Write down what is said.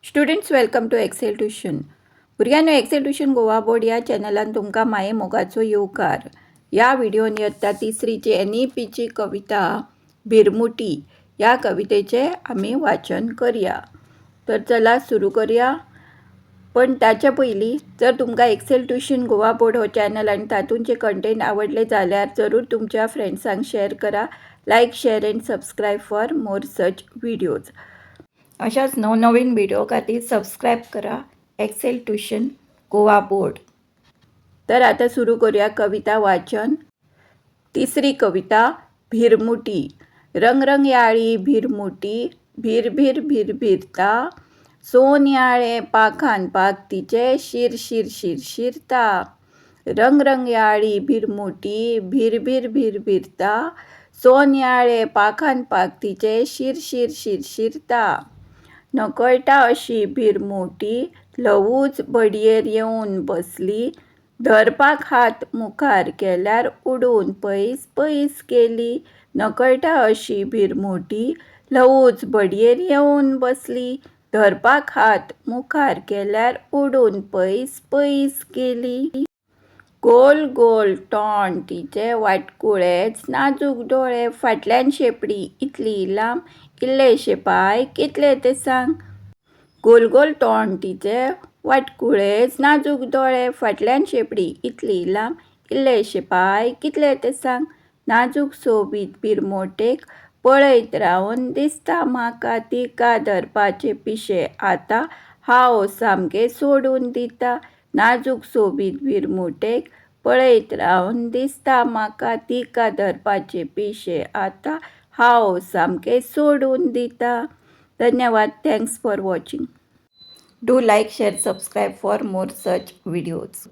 Students welcome to excel tuition. भुरग्यांनो, excel tuition Goa board या चॅनलान तुमकां माये मोगाचो येवकार. या व्हिडिओन इयत्ता तिसरीची NEPची कविता भिरमुटी या कवितेचे आम्ही वाचन करूया. तर चला सुरू करूया. पण त्याच्या पयलीं जर तुमकां एक्सेल ट्युशन गोवा बोर्ड हो चॅनल आणि तातूंचे कंटेंट आवडले जाल्यार जरूर तुमच्या फ्रेंड्सांक शेअर करा. Like, share and subscribe for more such videos. अशाच नवनवीन व्हिडिओ खातीर सबस्क्राईब करा एक्सेल ट्युशन गोवा बोर्ड. तर आता सुरू करूया कविता वाचन. तिसरी कविता भिरमुटी. रंगरंगयाळी भिरमुटी भिरभिर भिरभिरता, सोन्याळे पाखान पाख तिचे शिरशिर शिरशिरता. रंगरंगयाळी भिरमुटी भिरभिर भिरभिरता, सोन्याळे पाखान पाख तिचे शिरशिर शिरशिरता. नकळटा अशी भिरमुटी ल्हवूच बडयेर येवन बसली, धरपाक हात मुखार केल्यार उडून पयस पयस गेली. नकळटा अशी भिरमुटी ल्हवूच बडयेर येवन बसली, धरपाक हात मुखार केल्यार उडून पयस पयस गेली. गोल गोल तोंड तिचे वाटकुळेच, नाजूक डोळे, फाटल्यान शेपडी इतली लांब, इल्लेशे पाय कितले ते सांग. गोल गोल तोंड तिचे वाटकुळेच, नाजूक डोळे, फाटल्यान शेपडी इतली लांब, इल्लेशे पाय कितले ते सांग. नाजूक सोबीत भिरमोटेक पळयत रावन दिसता म्हाका, तिका धरपाचे पिशे आतां हांव सामके सोडून दिता. नाजूक सोबीत भिरमुटेक पळयत रावन दिसता म्हाका, तिका धरपाचे पिशे आतां हांव सामके सोडून दिता. धन्यवाद. Thanks for watching. Do like, share, subscribe for more such videos.